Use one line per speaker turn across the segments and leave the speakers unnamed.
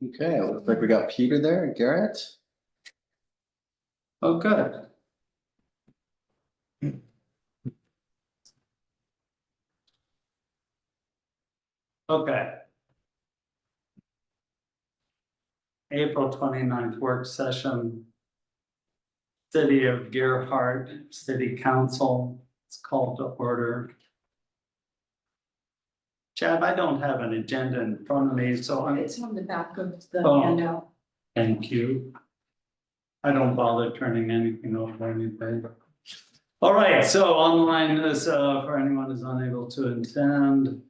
Okay, looks like we got Peter there and Garrett.
Oh, good. Okay. April 29th work session. City of Gerhart City Council, it's called to order. Chad, I don't have an agenda in front of me, so
It's on the back of the
Oh.
handout.
thank you. I don't bother turning anything over anything. All right, so online is for anyone who's unable to attend.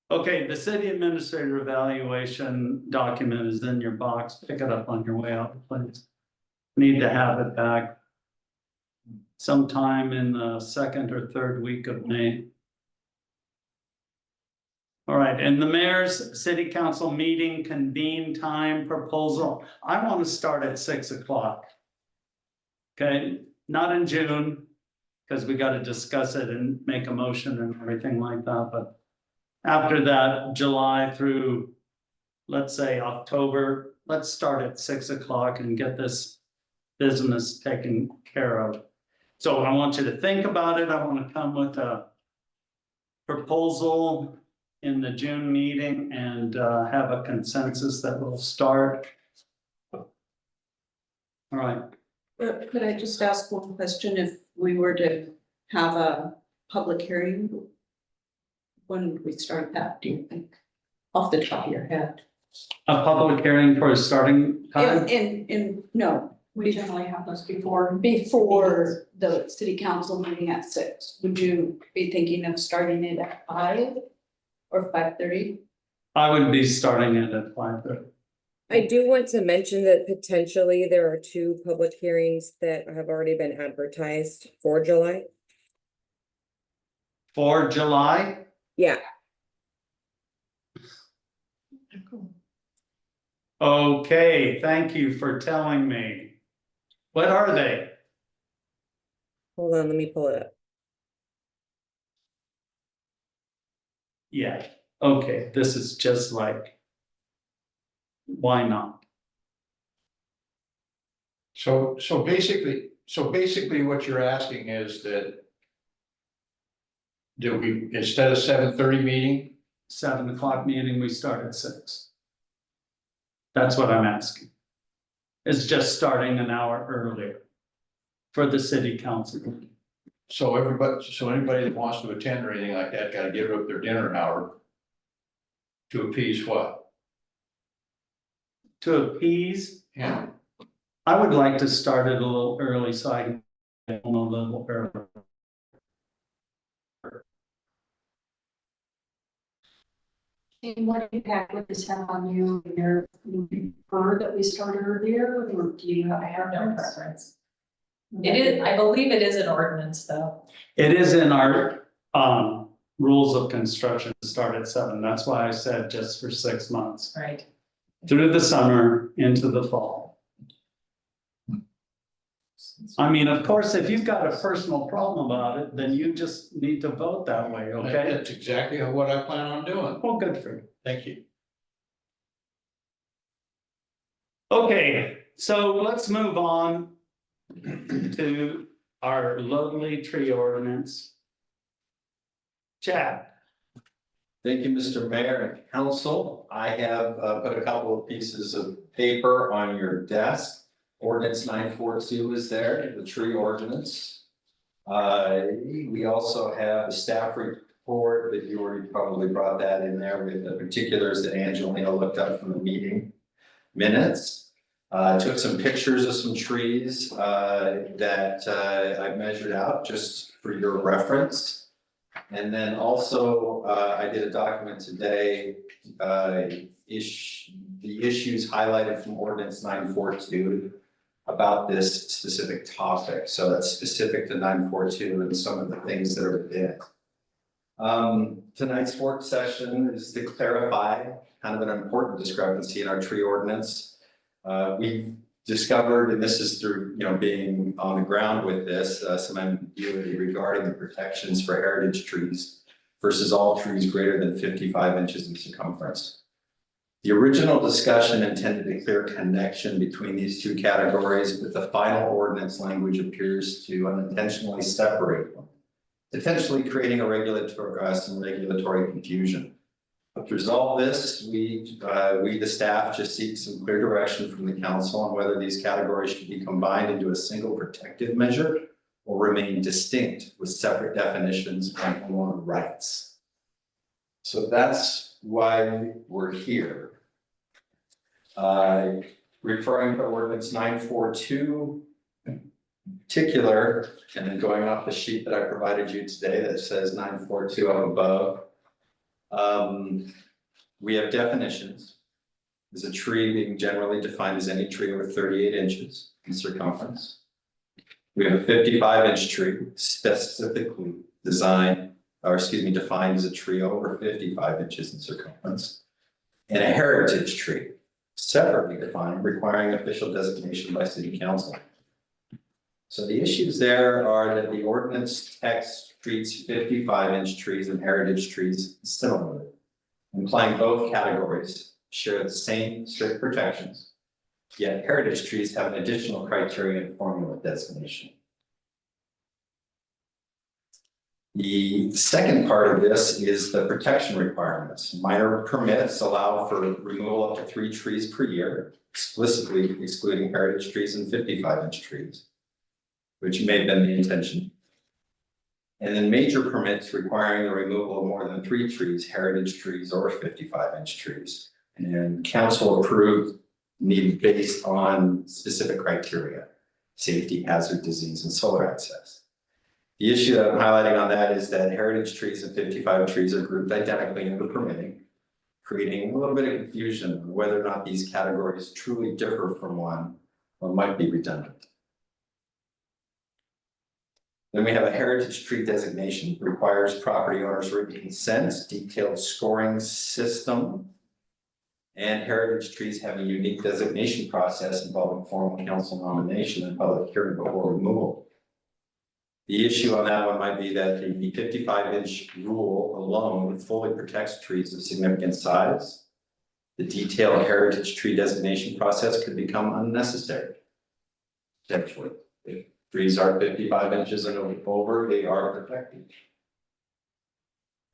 Okay, the city administrator evaluation document is in your box. Pick it up on your way out, please. Need to have it back sometime in the second or third week of May. All right, and the mayor's city council meeting convene time proposal. I want to start at 6 o'clock. Okay, not in June, because we got to discuss it and make a motion and everything like that, but after that, July through, let's say, October, let's start at 6 o'clock and get this business taken care of. So I want you to think about it. I want to come with a proposal in the June meeting and have a consensus that will start. All right.
Could I just ask one question? If we were to have a public hearing, when would we start that, do you think? Off the top of your head?
A public hearing for a starting time?
No, we generally have those before the city council meeting at 6. Would you be thinking of starting it at 5 or 5:30?
I would be starting it at 5:30.
I do want to mention that potentially there are 2 public hearings that have already been advertised for July.
For July?
Yeah,
Okay, thank you for telling me. What are they?
hold on, let me pull it up.
Yeah, okay, this is just like. Why not?
So basically what you're asking is that we, instead of 7:30 meeting,
7 o'clock meeting, we start at 6. That's what I'm asking. It's just starting an hour earlier. For the city council.
so anybody that wants to attend or anything like that, gotta give up their dinner hour to appease what?
To appease,
Yeah,
I would like to start it a little early so I can get home a little early.
And what impact would this have on you? You prefer that we start earlier, or do you have a
No preference. It is, I believe it is an ordinance though.
It is in our rules of construction to start at 7. That's why I said just for 6 months.
Right.
Through the summer into the fall. I mean, of course, if you've got a personal problem about it, then you just need to vote that way, okay?
that's exactly what I plan on doing.
Well, good for you.
Thank you.
Okay, so let's move on to our lovely tree ordinance. Chad.
Thank you, Mr. Mayor and Council. I have put a couple of pieces of paper on your desk. Ordinance 942 is there, the tree ordinance. We also have a staff report that you already probably brought that in there with the particulars that Angelina looked up from the meeting minutes. Took some pictures of some trees that I measured out just for your reference. And then also, I did a document today, the issues highlighted from ordinance 942 about this specific topic. So that's specific to 942 and some of the things that are within it. Tonight's work session is to clarify kind of an important discrepancy in our tree ordinance. We've discovered, and this is through being on the ground with this, some ambiguity regarding the protections for heritage trees versus all trees greater than 55 inches in circumference. The original discussion intended a clear connection between these two categories, but the final ordinance language appears to unintentionally separate them, potentially creating a some regulatory confusion. To resolve this, we, the staff, just seek some clear direction from the council on whether these categories should be combined into a single protective measure or remain distinct with separate definitions on homeowner rights. So that's why we're here. Referring to ordinance 942 in particular, and then going off the sheet that I provided you today that says 942 up above. We have definitions. Is a tree being generally defined as any tree over 38 inches in circumference. We have a 55-inch tree specifically defined as a tree over 55 inches in circumference. And a heritage tree, separately defined, requiring official designation by city council. So the issues there are that the ordinance text treats 55-inch trees and heritage trees similarly, implying both categories share the same strict protections, yet heritage trees have an additional criteria and formula designation. The second part of this is the protection requirements. Minor permits allow for removal up to 3 trees per year, explicitly excluding heritage trees and 55-inch trees, which may have been the intention. And then major permits requiring the removal of more than 3 trees, heritage trees or 55-inch trees. And council approved needed based on specific criteria, safety, hazard, disease, and solar access. The issue that I'm highlighting on that is that heritage trees and 55 trees are grouped identically into permitting, creating a little bit of confusion on whether or not these categories truly differ from one or might be redundant. Then we have a heritage tree designation, requires property owners written consent, detailed scoring system. And heritage trees have a unique designation process involving formal council nomination and public hearing before removal. The issue on that one might be that the 55-inch rule alone fully protects trees of significant size. The detailed heritage tree designation process could become unnecessary. Potentially, if trees are 55 inches and over, they are protected.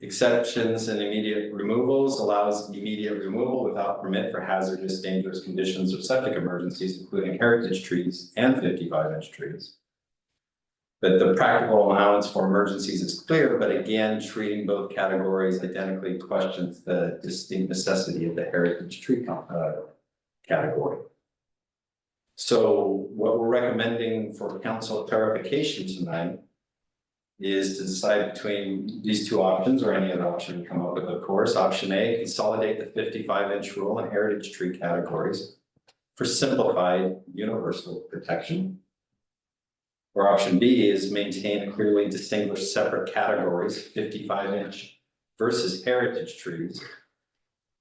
Exceptions and immediate removals allows immediate removal without permit for hazardous, dangerous conditions or septic emergencies, including heritage trees and 55-inch trees. But the practical allowance for emergencies is clear, but again, treating both categories identically questions the distinct necessity of the heritage tree category. So what we're recommending for council clarification tonight is to decide between these two options or any other option we come up with, of course. Option A, consolidate the 55-inch rule and heritage tree categories for simplified universal protection. Or option B is maintain clearly distinguished separate categories, 55-inch versus heritage trees.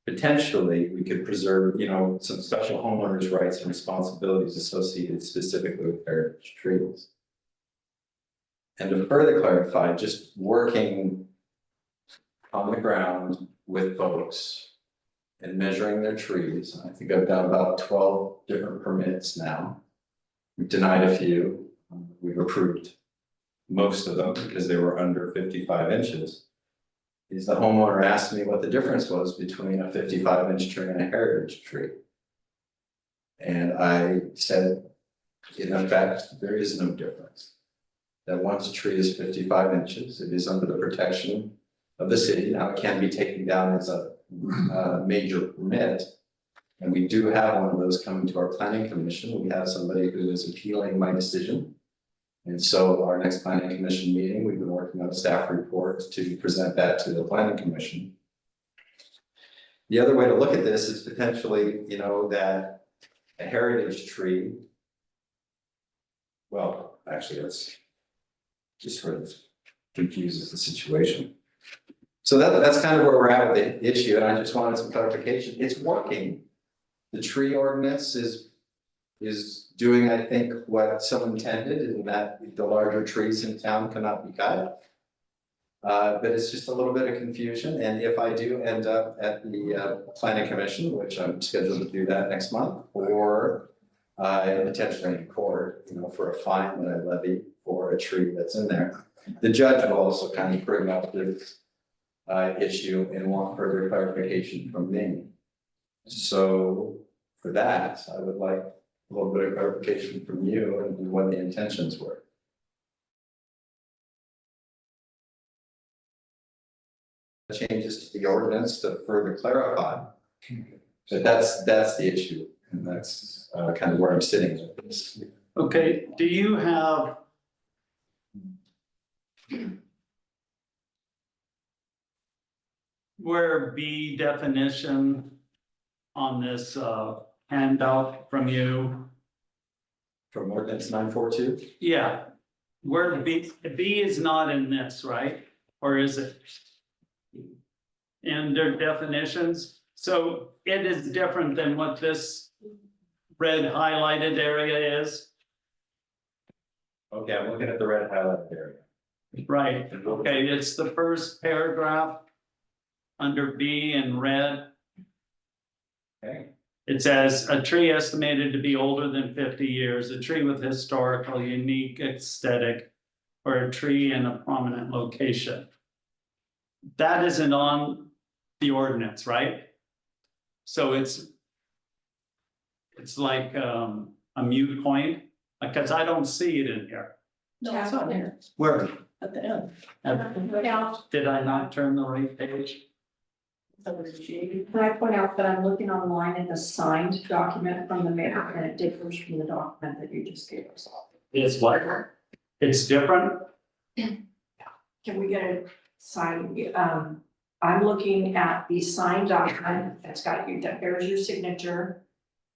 Potentially, we could preserve, some special homeowners' rights and responsibilities associated specifically with heritage trees. And to further clarify, just working on the ground with folks and measuring their trees. I think I've done about 12 different permits now. We've denied a few. We've approved most of them because they were under 55 inches. Is the homeowner asked me what the difference was between a 55-inch tree and a heritage tree. And I said, in effect, there is no difference. That once a tree is 55 inches, it is under the protection of the city. Now it can be taken down as a major permit. And we do have one of those coming to our planning commission. We have somebody who is appealing my decision. And so our next planning commission meeting, we've been working on a staff report to present that to the planning commission. The other way to look at this is potentially, that a heritage tree, well, actually, that's just sort of confuses the situation. So that's kind of where we're at with the issue, and I just wanted some clarification. It's working. The tree ordinance is doing, I think, what some intended, in that the larger trees in town cannot be cut. But it's just a little bit of confusion, and if I do end up at the planning commission, which I'm scheduled to do that next month, or potentially in court, for a fine that I levy for a tree that's in there. The judge will also kind of bring up this issue and want further clarification from me. So for that, I would like a little bit of clarification from you and what the intentions were. Changes to the ordinance to further clarify. But that's the issue, and that's kind of where I'm sitting with this.
Okay, do you have? Where B definition on this handout from you?
From ordinance 942?
Yeah, where B is not in this, right? Or is it? In their definitions, so it is different than what this red highlighted area is,
Okay, I'm looking at the red highlighted area.
right? Okay, it's the first paragraph under B in red.
Okay.
It says, a tree estimated to be older than 50 years, a tree with historical unique aesthetic, or a tree in a prominent location. That isn't on the ordinance, right? So it's like a mute point, because I don't see it in here.
No, it's not there,
Where?
at the end.
Did I not turn the right page?
Can I point out that I'm looking online at the signed document from the mayor, and it differs from the document that you just gave us.
It's what? It's different?
Can we get a sign, I'm looking at the signed document, that's got you, there's your signature.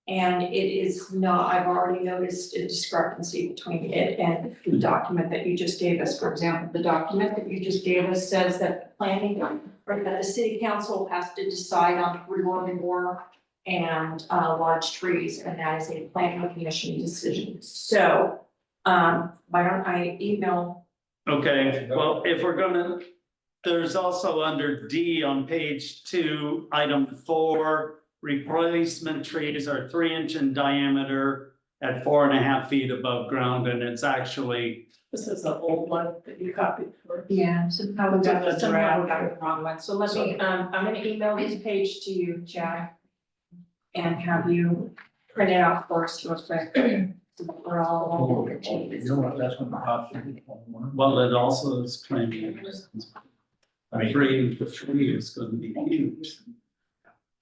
And it is not, I've already noticed a discrepancy between it and the document that you just gave us. For example, the document that you just gave us says that the planning, or that the city council has to decide on removing more and large trees, and that is a planning commission decision. So, why don't I email?
Okay, well, if we're gonna, there's also under D on page 2, item 4, replacement trees are 3-inch in diameter at 4.5 feet above ground, and it's actually. This is the old one that you copied for.
Yeah, somehow we got
That's
the
right.
wrong one. So let me, I'm gonna email this page to you, Jack. And have you print it out for us real quick. So we're all over the changes.
That's what the option.
Well, it also is claiming. I mean, the tree is gonna be huge.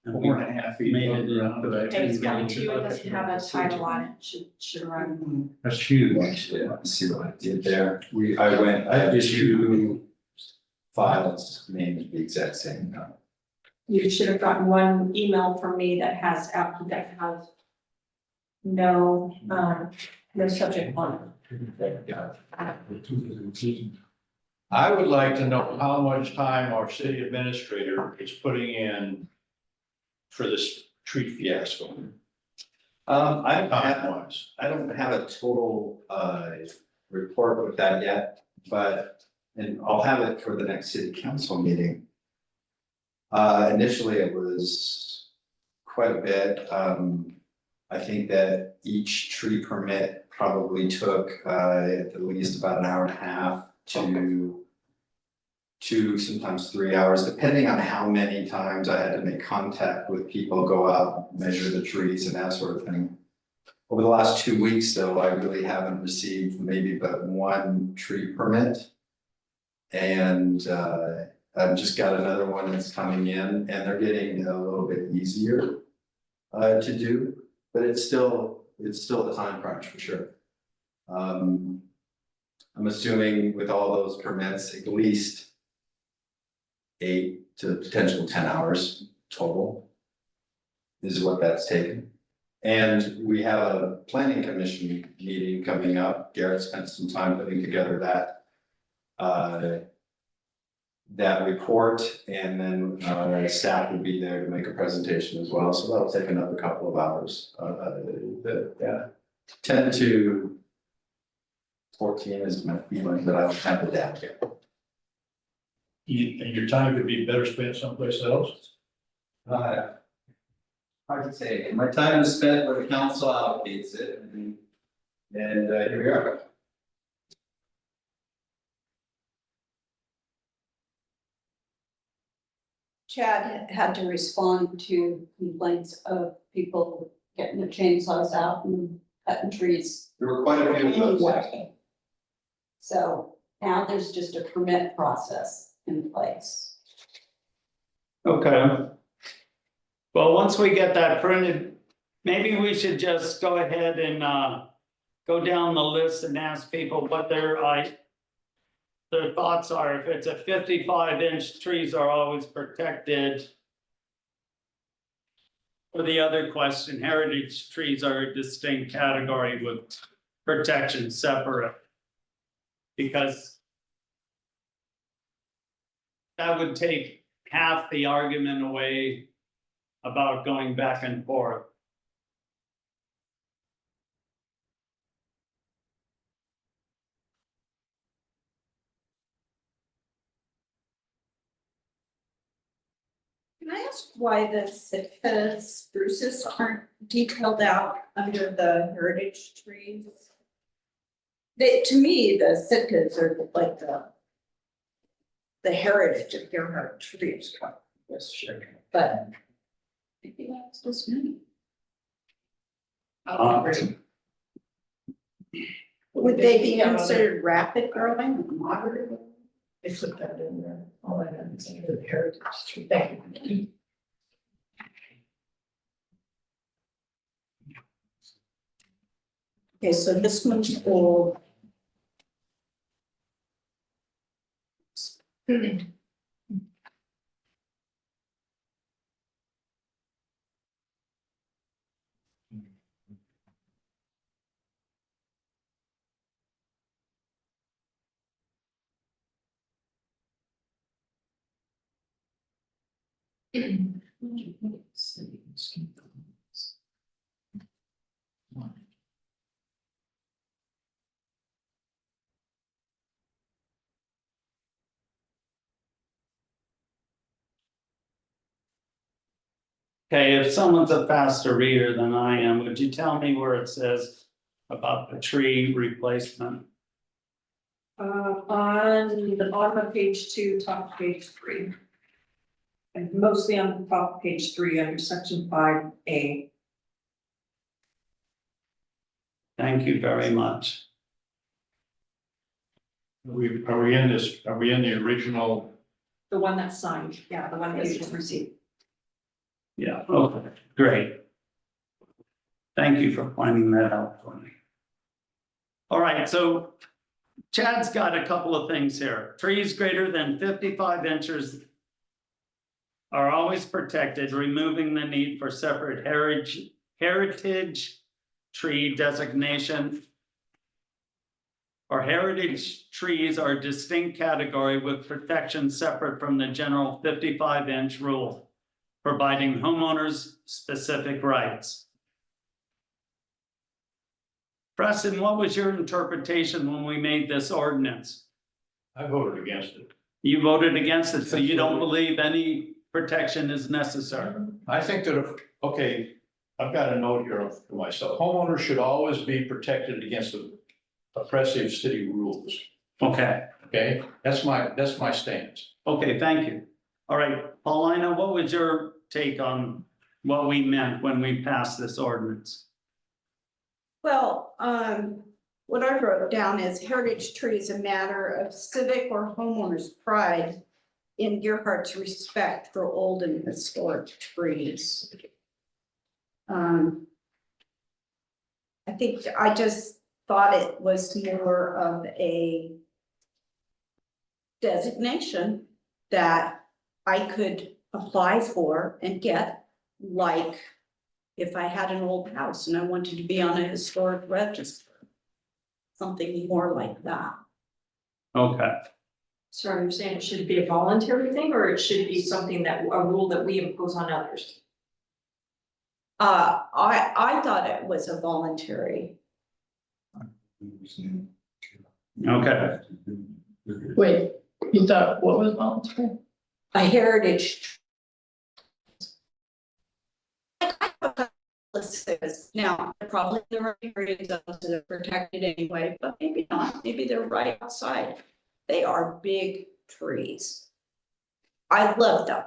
And we
4.5 feet
made
above
it
ground.
into a
And it's
tree
coming to you, it
down
doesn't have a title on it, should run.
That's huge.
Actually, let's see what I did there. I have 2 files named the exact same.
You should have gotten one email from me that has no, no subject line.
I would like to know how much time our city administrator is putting in for this tree fiasco,
I
time-wise.
don't have a total report with that yet, and I'll have it for the next city council meeting. Initially, it was quite a bit. I think that each tree permit probably took at least about an hour and a half to sometimes 3 hours, depending on how many times I had to make contact with people, go out, measure the trees and that sort of thing. Over the last 2 weeks, though, I really haven't received maybe but 1 tree permit. And I've just got another one that's coming in, and they're getting a little bit easier to do, but it's still a time crunch for sure. I'm assuming with all those permits, at least 8 to potential 10 hours total is what that's taken. And we have a planning commission meeting coming up. Garrett spent some time putting together that report, and then staff will be there to make a presentation as well. So that'll take another couple of hours. 10 to 14 is my feeling, but I don't have the data yet.
and your time could be better spent someplace else?
Hard to say, my time is spent where the council allocates it, and here we are.
Chad had to respond to complaints of people getting their chainsaws out and cutting trees.
There were quite a few of those.
Anyway. So now there's just a permit process in place.
Okay. Well, once we get that printed, maybe we should just go ahead and go down the list and ask people what their thoughts are. If it's a 55-inch, trees are always protected. For the other question, heritage trees are a distinct category with protection separate. Because that would take half the argument away about going back and forth.
Can I ask why the Sitka spruces aren't detailed out under the heritage trees? To me, the Sitkas are like the heritage of Gerhard trees.
Yes, sure.
But maybe that's just me. Would they be considered rapid growing or moderate?
They put that in there, all that is under the heritage tree. Thank you.
Okay, so this one's old.
Okay, if someone's a faster reader than I am, would you tell me where it says about the tree replacement?
On the bottom of page 2, top of page 3. And mostly on the top of page 3 under section 5A.
Thank you very much.
Are we in the original?
The one that's signed, yeah, the one that you just received.
Yeah, okay, great. Thank you for pointing that out for me. All right, so Chad's got a couple of things here. Trees greater than 55 inches are always protected, removing the need for separate heritage tree designation. Or heritage trees are a distinct category with protection separate from the general 55-inch rule, providing homeowners specific rights. Preston, what was your interpretation when we made this ordinance?
I voted against it.
You voted against it, so you don't believe any protection is necessary?
I think that okay, I've got a note here for myself. Homeowners should always be protected against the oppressive city rules.
Okay,
Okay, that's my stance.
okay, thank you. All right, Paulina, what was your take on what we meant when we passed this ordinance?
Well, what I wrote down is heritage tree is a matter of civic or homeowners' pride in Gerhardt's respect for old and historic trees. I think I just thought it was more of a designation that I could apply for and get, like if I had an old house and I wanted to be on a historic register. Something more like that.
Okay,
So are you saying it should be a voluntary thing, or it should be something that, a rule that we impose on others?
I thought it was a voluntary.
okay.
Wait.
You thought, what was voluntary?
A heritage. Now, probably the heritage zones are protected anyway, but maybe not, maybe they're right outside. They are big trees. I love them.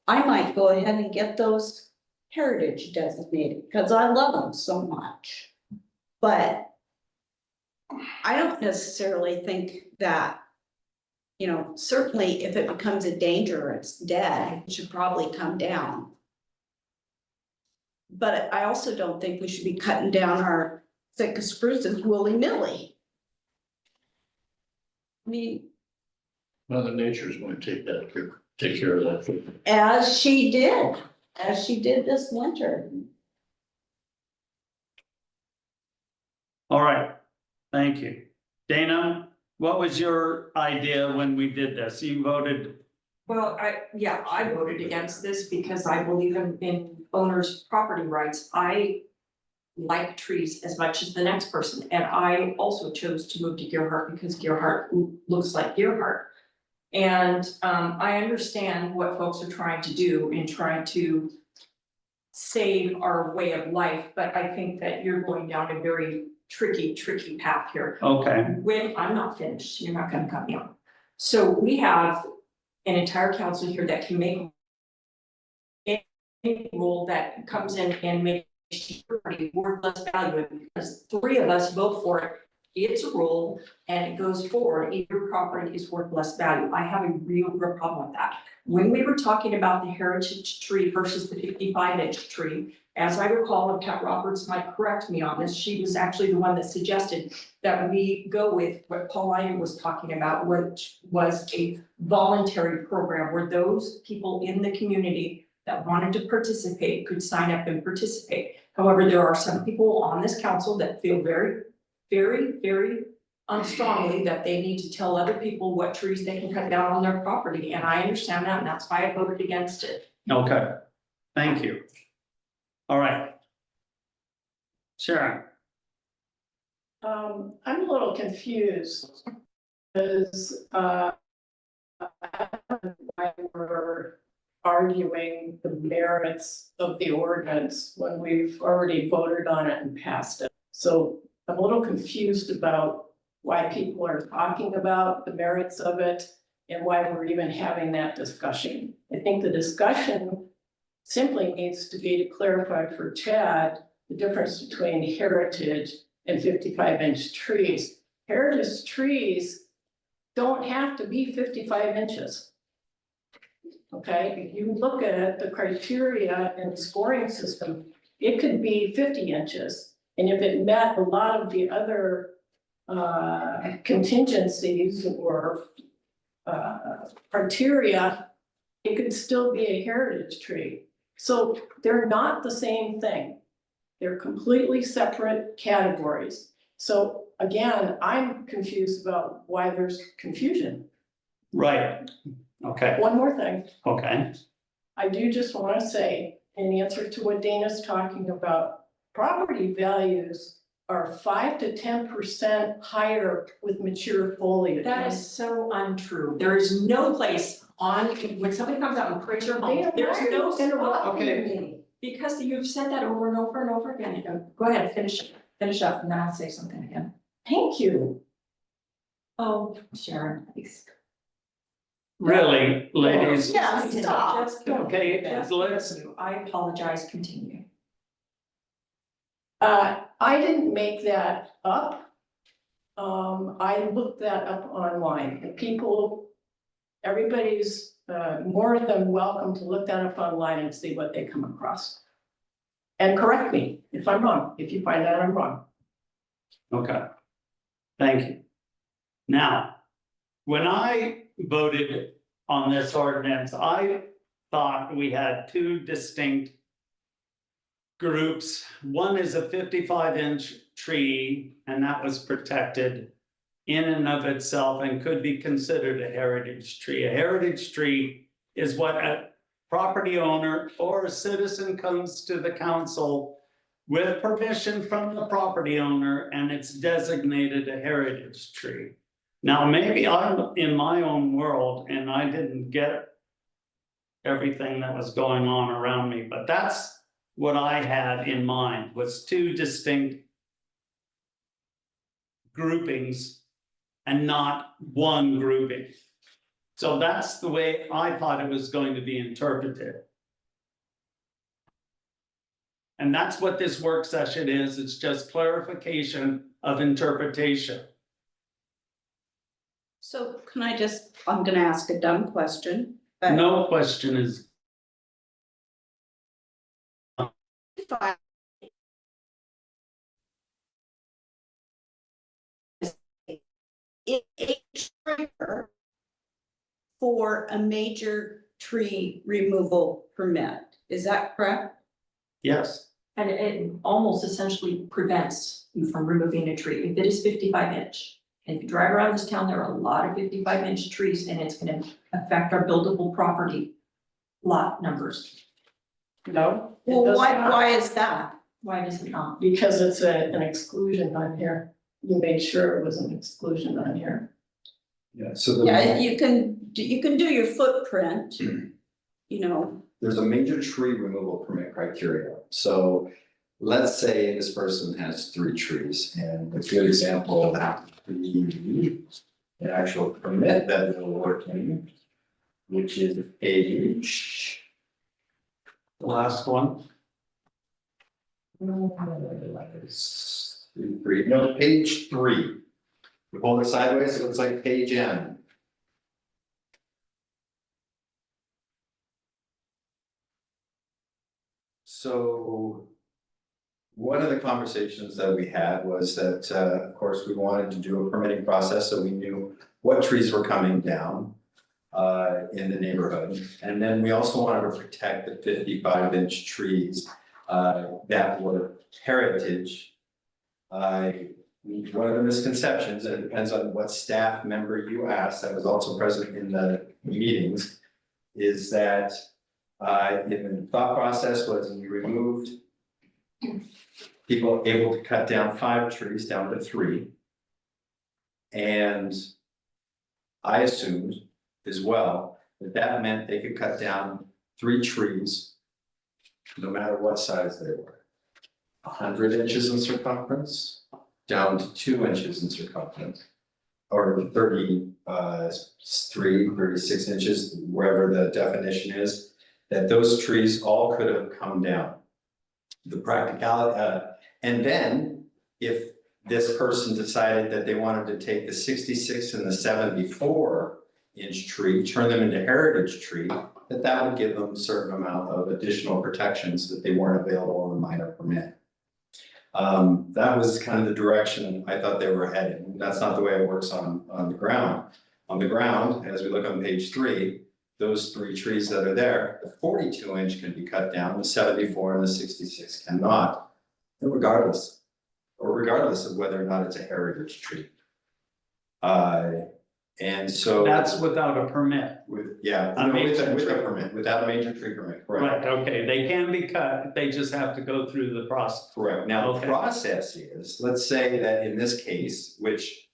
I might go ahead and get those heritage designated, because I love them so much. But I don't necessarily think that, you know, certainly if it becomes a danger, it's dead, it should probably come down. But I also don't think we should be cutting down our thick spruces willy-nilly. I mean,
Mother Nature's going to take care of that.
as she did this winter.
All right, thank you. Dana, what was your idea when we did this? You voted,
Well, I voted against this because I believe in owners' property rights. I like trees as much as the next person, and I also chose to move to Gerhart because Gerhart looks like Gerhart. And I understand what folks are trying to do in trying to save our way of life, but I think that you're going down a very tricky path here.
okay,
When, I'm not finished, you're not gonna cut me off. So we have an entire council here that can make a rule that comes in and makes property worth less value, because 3 of us vote for it. It's a rule and it goes forward, if your property is worth less value. I have a real problem with that. When we were talking about the heritage tree versus the 55-inch tree, as I recall, and Pat Roberts might correct me on this, she was actually the one that suggested that we go with what Paulina was talking about, which was a voluntary program where those people in the community that wanted to participate could sign up and participate. However, there are some people on this council that feel very strongly that they need to tell other people what trees they can cut down on their property, and I understand that, and that's why I voted against it.
okay, thank you. All right. Sharon,
I'm a little confused because why we're arguing the merits of the ordinance when we've already voted on it and passed it. So I'm a little confused about why people are talking about the merits of it and why we're even having that discussion. I think the discussion simply needs to be to clarify for Chad the difference between heritage and 55-inch trees. Heritage trees don't have to be 55 inches. Okay, if you look at the criteria and the scoring system, it could be 50 inches. And if it met a lot of the other contingencies or criteria, it could still be a heritage tree. So they're not the same thing. They're completely separate categories. So again, I'm confused about why there's confusion.
right, okay,
One more thing.
okay,
I do just want to say, in answer to what Dana's talking about, property values are 5 to 10% higher with mature foliage.
That is so untrue. There is no place on, when somebody comes out and praise your home, there's no spot.
Okay.
Because you've said that over and over and over again. Go ahead, finish up, and then I'll say something again.
Thank you.
Oh, Sharon, please.
really, ladies,
Yeah, stop.
Just-
okay,
just-
let's,
I apologize, continue.
I didn't make that up. I looked that up online and people, everybody's more than welcome to look that up online and see what they come across. And correct me if I'm wrong, if you find out I'm wrong.
okay, thank you. Now, when I voted on this ordinance, I thought we had 2 distinct groups. One is a 55-inch tree, and that was protected in and of itself and could be considered a heritage tree. A heritage tree is what a property owner or a citizen comes to the council with permission from the property owner, and it's designated a heritage tree. Now, maybe I'm in my own world and I didn't get everything that was going on around me, but that's what I had in mind, was two distinct groupings and not one grouping. So that's the way I thought it was going to be interpreted. And that's what this work session is, it's just clarification of interpretation.
So can I just, I'm gonna ask a dumb question, but.
No question is,
If I- a trigger for a major tree removal permit, is that correct?
yes,
And it almost essentially prevents you from removing a tree. If it is 55 inch. And if you drive around this town, there are a lot of 55 inch trees and it's gonna affect our buildable property lot numbers.
No? it
Well,
does
why,
not,
why is that?
Why does it not?
Because it's an exclusion on here. You made sure it was an exclusion on here.
Yeah, so the.
Yeah, you can do your footprint, you know,
There's a major tree removal permit criteria. So let's say this person has 3 trees, and a good example of that would be the actual permit that they're working, which is page.
the last one.
Page 3. We hold it sideways, it looks like page N. So one of the conversations that we had was that, of course, we wanted to do a permitting process, so we knew what trees were coming down in the neighborhood. And then we also wanted to protect the 55-inch trees that were heritage. One of the misconceptions, and it depends on what staff member you ask, that was also present in the meetings, is that in the thought process was we removed people able to cut down 5 trees down to 3. And I assumed as well that that meant they could cut down 3 trees, no matter what size they were. 100 inches in circumference, down to 2 inches in circumference. Or 36 inches, wherever the definition is, that those trees all could have come down. The practicality, and then if this person decided that they wanted to take the 66 and the 74-inch tree, turn them into heritage tree, that would give them a certain amount of additional protections that they weren't available in the minor permit. That was kind of the direction I thought they were headed. That's not the way it works on the ground. On the ground, as we look on page 3, those 3 trees that are there, the 42-inch can be cut down, the 74 and the 66 cannot, regardless of whether or not it's a heritage tree. And so.
That's without a permit.
With
A
a
major tree.
permit, without a major tree permit, correct.
Right, okay, they can be cut, they just have to go through the process.
Correct. Now, the
Okay.
process is, let's say that in this case, which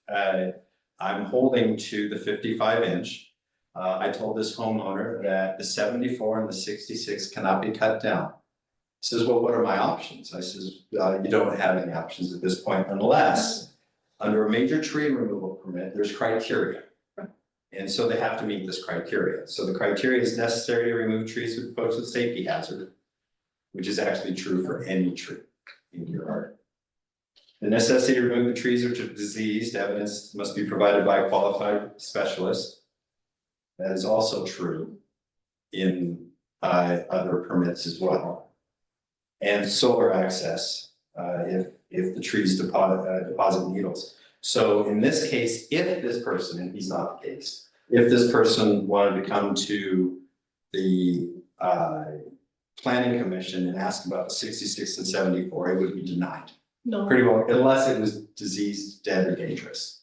I'm holding to the 55-inch. I told this homeowner that the 74 and the 66 cannot be cut down. He says, well, what are my options? I says, you don't have any options at this point unless under a major tree removal permit, there's criteria. And so they have to meet this criteria. So the criteria is necessary to remove trees which pose a safety hazard, which is actually true for any tree in your yard. The necessity to remove the trees which are diseased, evidence must be provided by a qualified specialist. That is also true in other permits as well. And solar access, if the trees deposit needles. So in this case, if this person, and he's not the case, if this person wanted to come to the planning commission and ask about the 66 and 74, it would be denied.
No.
Pretty well, unless it was diseased, dead, or dangerous.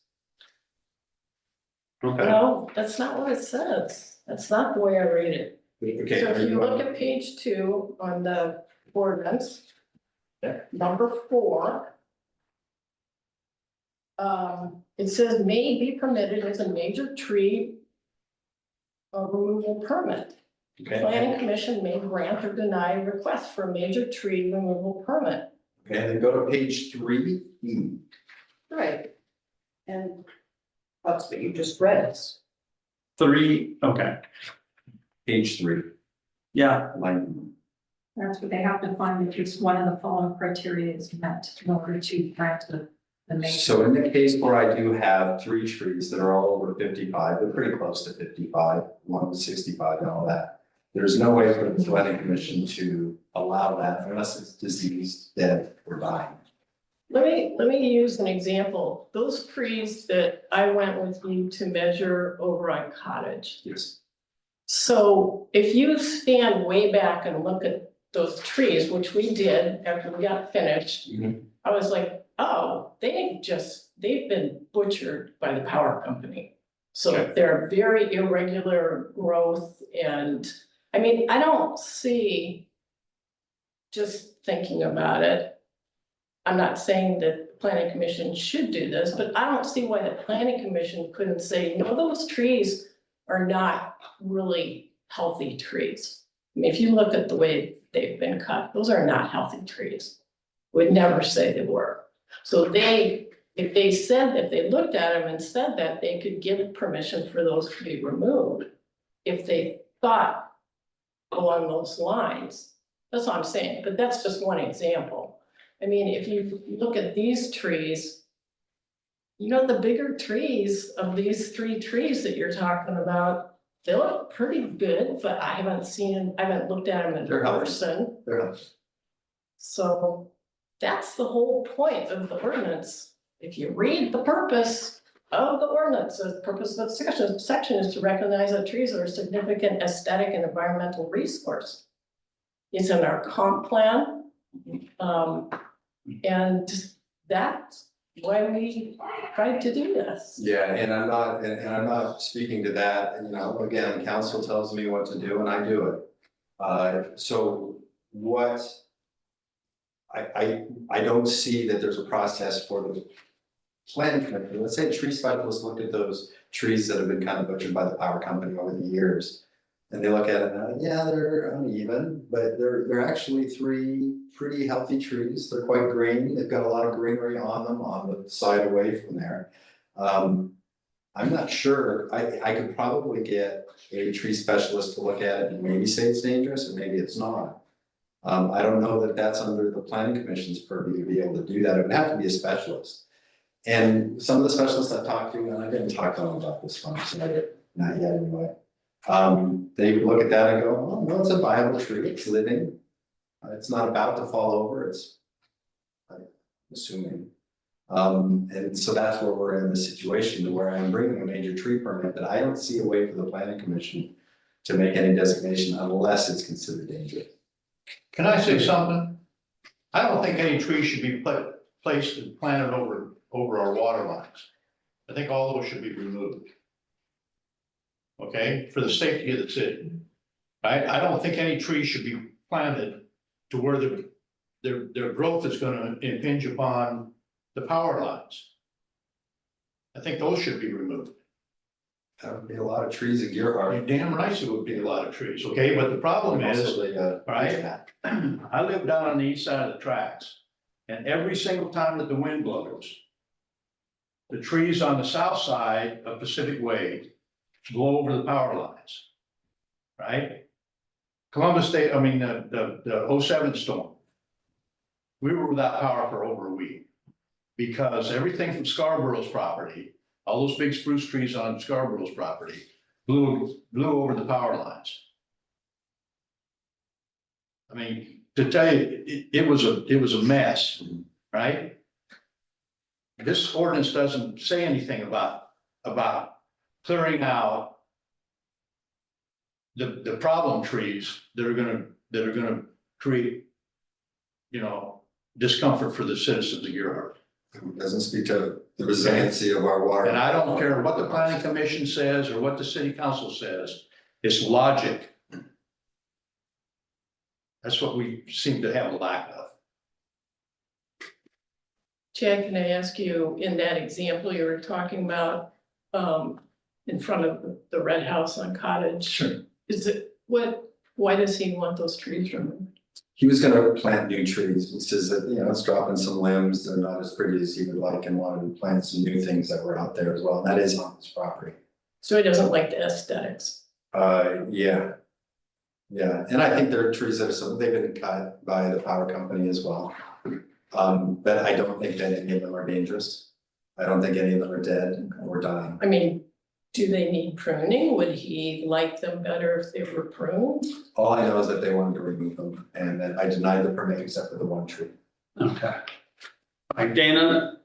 Okay,
No, that's not what it says. That's not the way I read it.
Okay.
So
are
if you look
on-
at page 2 on the ordinance, number 4. It says may be permitted as a major tree removal permit.
Okay,
Planning commission may grant or deny a request for a major tree removal permit.
okay, and then go to page 3.
Right. And that's what you just read us.
3, okay,
Page 3,
yeah,
line.
That's what they have to find, if it's one of the following criteria is met in order to grant the major.
So in the case where I do have 3 trees that are all over 55, they're pretty close to 55, 1 to 65 and all that. There's no way for the planning commission to allow that unless it's diseased, dead, or dying.
Let me use an example. Those trees that I went with you to measure over on Cottage.
Yes.
So if you stand way back and look at those trees, which we did after we got finished, I was like, oh, they've been butchered by the power company. So
Okay.
they're very irregular growth and, I mean, I don't see, just thinking about it, I'm not saying that the planning commission should do this, but I don't see why the planning commission couldn't say, no, those trees are not really healthy trees. I mean, if you look at the way they've been cut, those are not healthy trees. Would never say they were. So if they said, if they looked at them and said that, they could give permission for those to be removed. If they thought along those lines, that's what I'm saying, but that's just one example. I mean, if you look at these trees, you know, the bigger trees of these 3 trees that you're talking about, they look pretty good, but I haven't looked at them in
They're healthy.
person.
They're not.
So that's the whole point of the ordinance. If you read the purpose of the ordinance, the purpose of the section is to recognize that trees are a significant aesthetic and environmental resource. It's in our comp plan. And that's why we tried to do this.
Yeah, and I'm not speaking to that, you know, again, council tells me what to do and I do it. So what? I don't see that there's a process for the planning committee. Let's say a tree specialist looked at those trees that have been kind of butchered by the power company over the years. And they look at it and yeah, they're uneven, but they're actually 3 pretty healthy trees. They're quite green. They've got a lot of greenery on them on the side away from there. I'm not sure. I could probably get a tree specialist to look at it and maybe say it's dangerous and maybe it's not. I don't know that that's under the planning commission's purview to be able to do that. It would have to be a specialist. And some of the specialists I've talked to, and I didn't talk to them about this one, so not yet anyway. They look at that and go, oh, well, it's a viable tree, it's living. It's not about to fall over, I'm assuming. And so that's where we're in the situation where I'm bringing a major tree permit, but I don't see a way for the planning commission to make any designation unless it's considered dangerous.
Can I say something? I don't think any tree should be placed and planted over our water lines. I think all those should be removed. Okay, for the safety of the city. I don't think any tree should be planted to where their growth is gonna impinge upon the power lines. I think those should be removed.
That would be a lot of trees in
You're
Gearhart.
damn right it would be a lot of trees, okay, but the problem is, right? I live down on the east side of the tracks, and every single time that the wind blows, the trees on the south side of Pacific Way blow over the power lines. Right? Columbus Day, I mean, the 07 storm. We were without power for over a week. Because everything from Scarborough's property, all those big spruce trees on Scarborough's property, blew over the power lines. I mean, to tell you, it was a mess, right? This ordinance doesn't say anything about clearing out the problem trees that are gonna create, you know, discomfort for the citizens of Gearhart.
Doesn't speak to the resiliency of our water.
And I don't care what the planning commission says or what the city council says, it's logic. That's what we seem to have a lack of.
Chad, can I ask you, in that example you were talking about, in front of the red house on Cottage?
Sure.
Is it, why does he want those trees removed?
He was gonna plant new trees. He says that, you know, it's dropping some limbs. They're not as pretty as he would like and wanted to plant some new things that were out there as well. And that is on his property.
So he doesn't like the aesthetics.
Yeah. Yeah, and I think there are trees that are, some, they've been cut by the power company as well. But I don't think that any of them are dangerous. I don't think any of them are dead or dying.
I mean, do they need pruning? Would he like them better if they were pruned?
All I know is that they wanted to remove them and then I denied the permit except for the one tree.
Okay. All right, Dana,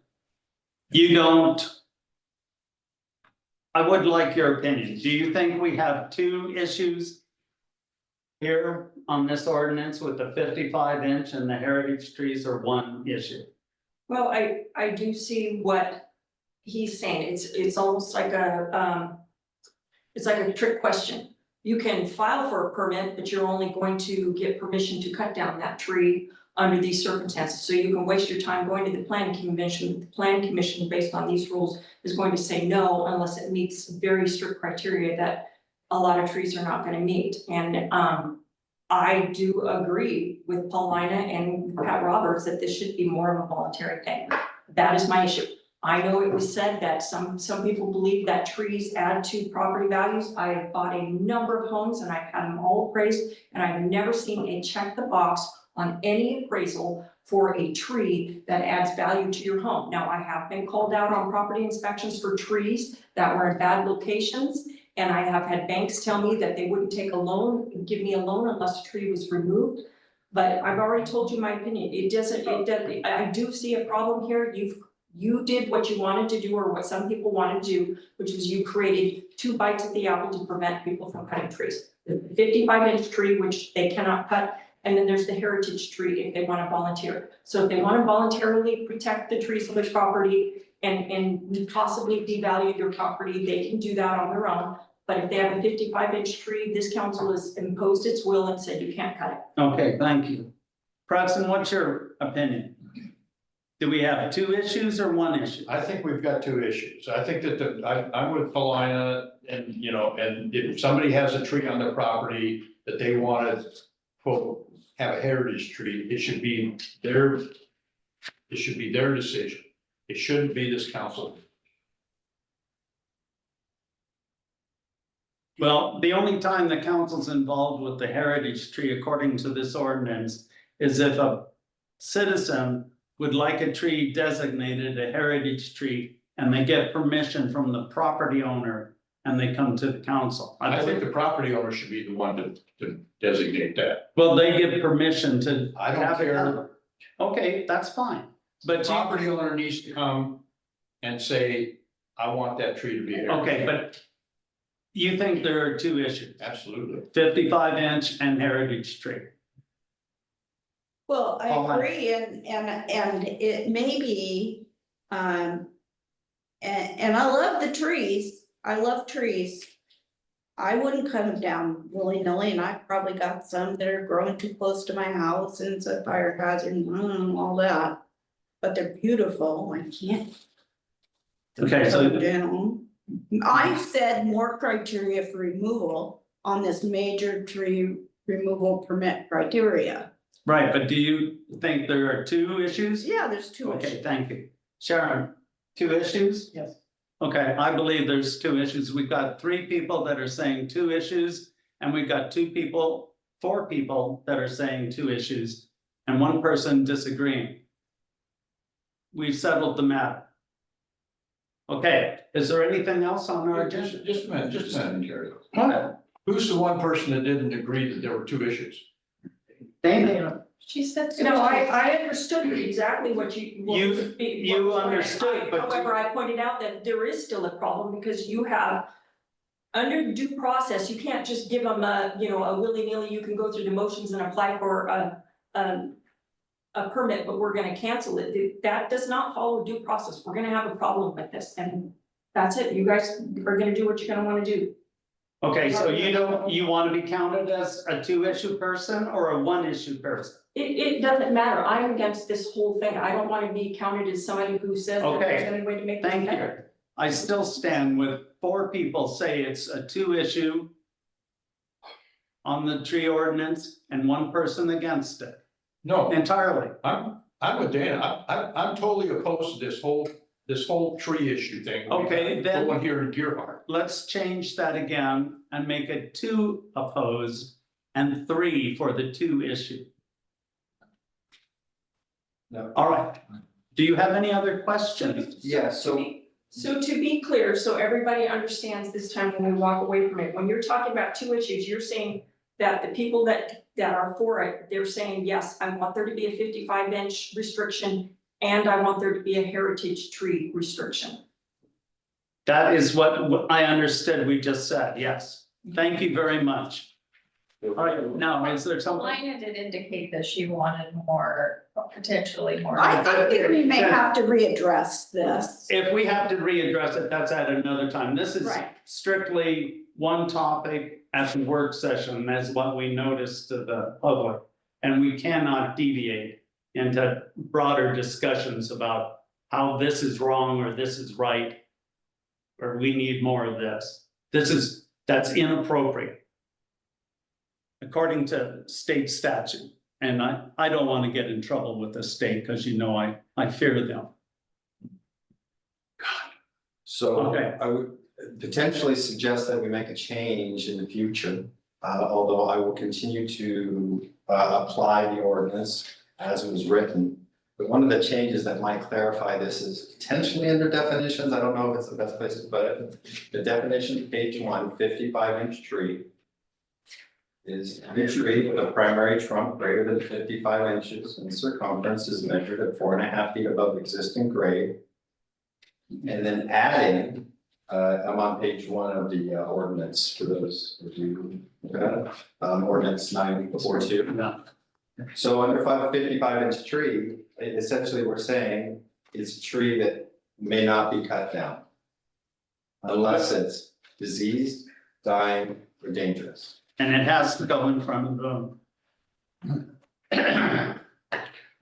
you don't. I would like your opinion. Do you think we have two issues here on this ordinance with the 55-inch and the heritage trees, or one issue?
Well, I do see what he's saying. It's almost like it's like a trick question. You can file for a permit, but you're only going to get permission to cut down that tree under these circumstances. So you can waste your time going to the planning commission. The planning commission, based on these rules, is going to say no unless it meets very strict criteria that a lot of trees are not gonna meet. And I do agree with Paulina and Pat Roberts that this should be more of a voluntary thing. That is my issue. I know it was said that some people believe that trees add to property values. I have bought a number of homes and I've had them all appraised, and I've never seen a check the box on any appraisal for a tree that adds value to your home. Now, I have been called out on property inspections for trees that were in bad locations. And I have had banks tell me that they wouldn't take a loan, give me a loan unless a tree was removed. But I've already told you my opinion. I do see a problem here. You did what you wanted to do, or what some people wanted to do, which is you created two bites at the apple to prevent people from cutting trees. The 55-inch tree, which they cannot cut, and then there's the heritage tree if they want to volunteer. So if they want to voluntarily protect the trees on their property and possibly devalue their property, they can do that on their own. But if they have a 55-inch tree, this council has imposed its will and said you can't cut it.
Okay, thank you. Preston, what's your opinion? Do we have two issues or one issue?
I think we've got two issues. I think that I'm with Paulina, and, you know, and if somebody has a tree on their property that they want to, quote, have a heritage tree, it should be their decision. It shouldn't be this council.
Well, the only time the council's involved with the heritage tree, according to this ordinance, is if a citizen would like a tree designated a heritage tree and they get permission from the property owner and they come to the council.
I think the property owner should be the one to designate that.
Well, they give permission to.
I don't
have it
care.
done. Okay, that's fine,
The
but
property owner needs to come and say, I want that tree to be here.
okay, but you think there are two issues,
Absolutely.
55-inch and heritage tree?
Well,
Oh,
I agree, and it may be, and I love the trees, I love trees. I wouldn't cut them down willy-nilly, and I've probably got some that are growing too close to my house, and it's a fire hazard and all that. But they're beautiful, I can't.
Okay,
cut
so
'em down. I've said more criteria for removal on this major tree removal permit criteria.
right, but do you think there are two issues?
Yeah, there's two issues.
Okay, thank you. Sharon, two issues?
Yes.
Okay, I believe there's two issues. We've got three people that are saying two issues, and we've got four people that are saying two issues, and one person disagreeing. We've settled the matter. Okay, is there anything else on our agenda?
Just a minute, Gary.
What?
Who's the one person that didn't agree that there were two issues?
Dana,
She said.
No, I understood exactly what you.
You understood, but you-
However, I pointed out that there is still a problem because you have. Under due process, you can't just give them a willy-nilly, you can go through the motions and apply for a permit, but we're gonna cancel it. That does not follow due process. We're gonna have a problem with this, and that's it. You guys are gonna do what you're gonna wanna do.
Okay, so you want to be counted as a 2-issue person or a 1-issue person?
It doesn't matter, I'm against this whole thing, I don't wanna be counted as somebody who says that there's
Okay.
any way to make this
Thank you.
better.
I still stand with 4 people say it's a 2-issue on the tree ordinance and 1 person against it
No,
entirely.
I'm with Dan, I'm totally opposed to this whole tree issue thing.
Okay, then-
Going here in Gearhart.
Let's change that again and make it 2 opposed and 3 for the 2-issue.
No.
All right. Do you have any other questions?
Yeah, so
So to be clear, so everybody understands this time when we walk away from it, when you're talking about 2 issues, you're saying that the people that are for it, they're saying, yes, I want there to be a 55-inch restriction and I want there to be a heritage tree restriction.
That is what I understood we just said, yes. Thank you very much. All right, now, is there something?
Lina did indicate that she wanted more, potentially more.
I think we may have to readdress this.
If we have to readdress it, that's at another time. This is
Right.
strictly one topic at the work session, that's what we noticed to the public. And we cannot deviate into broader discussions about how this is wrong or this is right. Or we need more of this. That's inappropriate. According to state statute, and I don't want to get in trouble with the state, because you know I fear them.
So
Okay.
I would potentially suggest that we make a change in the future. Although I will continue to apply the ordinance as it was written. But one of the changes that might clarify this is potentially under definitions. I don't know if it's the best place to put it. The definition, page 1, 55-inch tree is any tree with a primary trunk greater than 55 inches in circumference is measured at 4.5 feet above existing grade. And then adding, I'm on page 1 of the ordinance for those of you, ordinance 942.
Yeah.
So under 55-inch tree, essentially we're saying it's a tree that may not be cut down. Unless it's diseased, dying, or dangerous.
And it has to go in front of them.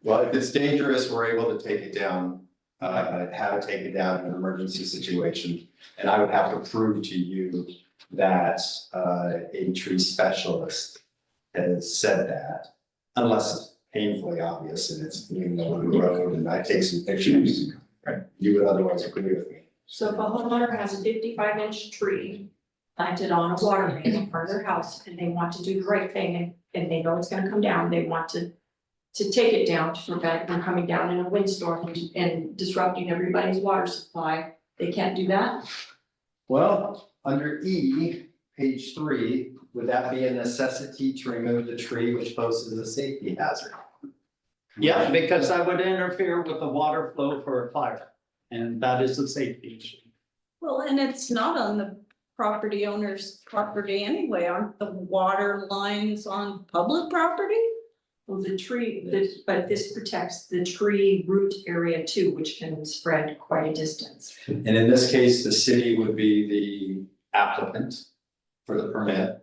Well, if it's dangerous, we're able to take it down, how to take it down in an emergency situation. And I would have to prove to you that a tree specialist has said that. Unless it's painfully obvious and it's leaning over the road and I take some pictures. You would otherwise agree with me.
So if a homeowner has a 55-inch tree planted on a water main in front of their house and they want to do the right thing and they know it's gonna come down, they want to take it down to prevent it from coming down in a windstorm and disrupting everybody's water supply, they can't do that?
Well, under E, page 3, would that be a necessity to remove the tree which poses a safety hazard?
Yeah, because that would interfere with the water flow for a fire, and that is a safety issue.
Well, and it's not on the property owner's property anyway, aren't the water lines on public property?
Well, but this protects the tree root area too, which can spread quite a distance.
And in this case, the city would be the applicant for the permit.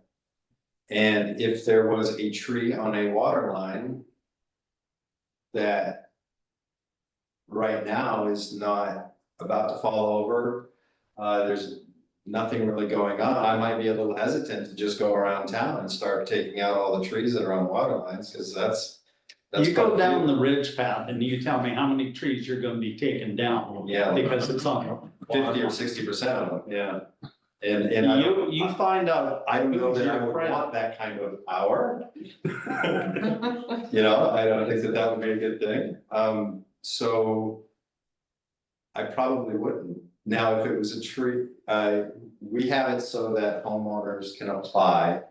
And if there was a tree on a water line that right now is not about to fall over, there's nothing really going on, I might be a little hesitant to just go around town and start taking out all the trees that are on water lines, because that's.
You go
quite a
down
few.
the ridge path and you tell me how many trees you're gonna be taking down.
Yeah.
Because it's on.
50 or 60% of them, yeah. And I don't-
You find out.
I don't know
who's
that I
your
would
friend.
want that kind of power. You know, I don't think that would be a good thing, so. I probably wouldn't. Now, if it was a tree, we have it so that homeowners can apply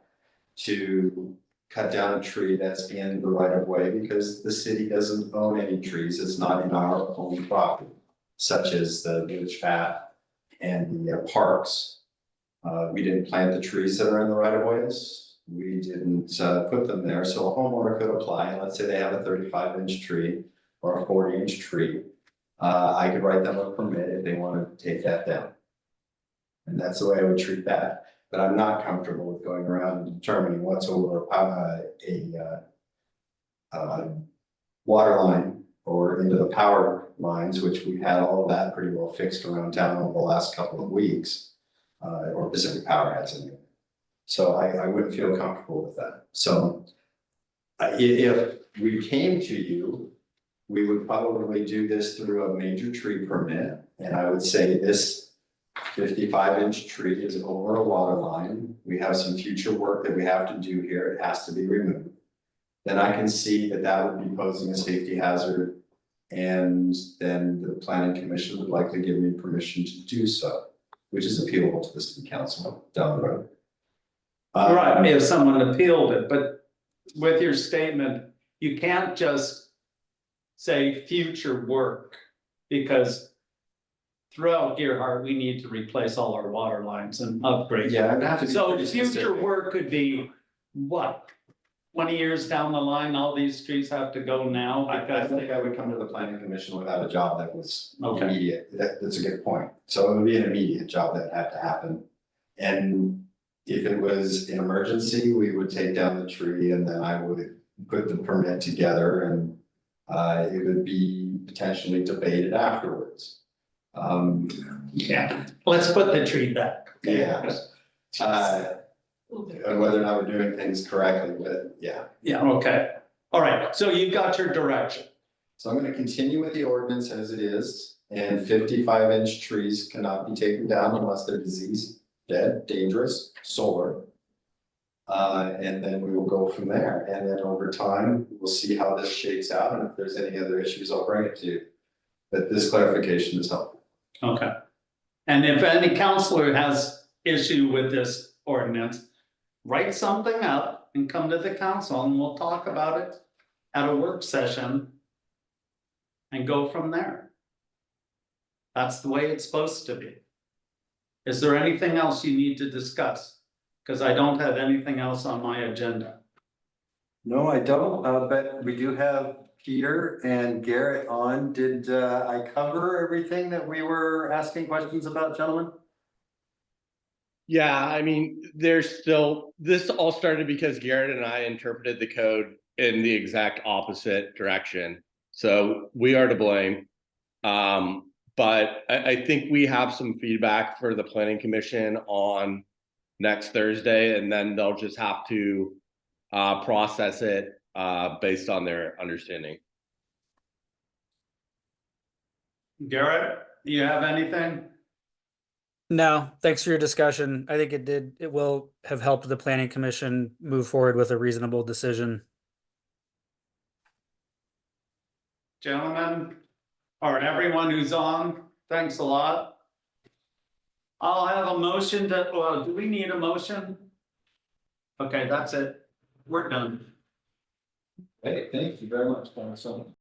to cut down a tree that's in the right of way, because the city doesn't own any trees, it's not in our own property. Such as the village path and the parks. We didn't plant the trees that are in the right of ways, we didn't put them there, so a homeowner could apply, and let's say they have a 35-inch tree or a 40-inch tree. I could write them a permit if they want to take that down. And that's the way I would treat that. but I'm not comfortable with going around and determining what's over water line or into the power lines, which we've had all of that pretty well fixed around town over the last couple of weeks. Or Pacific Power has anyway. So I wouldn't feel comfortable with that. So if we came to you, we would probably do this through a major tree permit. And I would say this 55-inch tree is over a water line. We have some future work that we have to do here. It has to be removed. Then I can see that that would be posing a safety hazard. And then the planning commission would likely give me permission to do so, which is appealable to the city council down the road.
Right, if someone appealed it, but with your statement, you can't just say future work, because throughout Gearhart, we need to replace all our water lines and upgrade.
Yeah, I'd have to be
So
pretty
future
specific.
work could be what? 20 years down the line, all these trees have to go now
I
because
think I would come to the planning commission without a job that was
Okay.
immediate. That's a good point. So it would be an immediate job that had to happen. And if it was an emergency, we would take down the tree and then I would put the permit together and it would be potentially debated afterwards.
yeah, let's put the tree back.
Yeah. And whether or not we're doing things correctly, but yeah.
Yeah, okay. All right, so you've got your direction.
So I'm gonna continue with the ordinance as it is, and 55-inch trees cannot be taken down unless they're diseased, dead, dangerous, solar. And then we will go from there, and then over time, we'll see how this shakes out, and if there's any other issues, I'll bring it to you. But this clarification is helpful.
Okay. And if any counselor has issue with this ordinance, write something up and come to the council and we'll talk about it at a work session and go from there. That's the way it's supposed to be. Is there anything else you need to discuss? Because I don't have anything else on my agenda.
No, I don't, but we do have Peter and Garrett on. Did I cover everything that we were asking questions about, gentlemen?
Yeah, I mean, this all started because Garrett and I interpreted the code in the exact opposite direction. So we are to blame. But I think we have some feedback for the planning commission on next Thursday, and then they'll just have to process it based on their understanding.
Garrett, do you have anything?
No, thanks for your discussion. I think it will have helped the planning commission move forward with a reasonable decision.
Gentlemen, or everyone who's on, thanks a lot. I'll have a motion to, well, do we need a motion? Okay, that's it. We're done.
Hey, thank you very much, Council.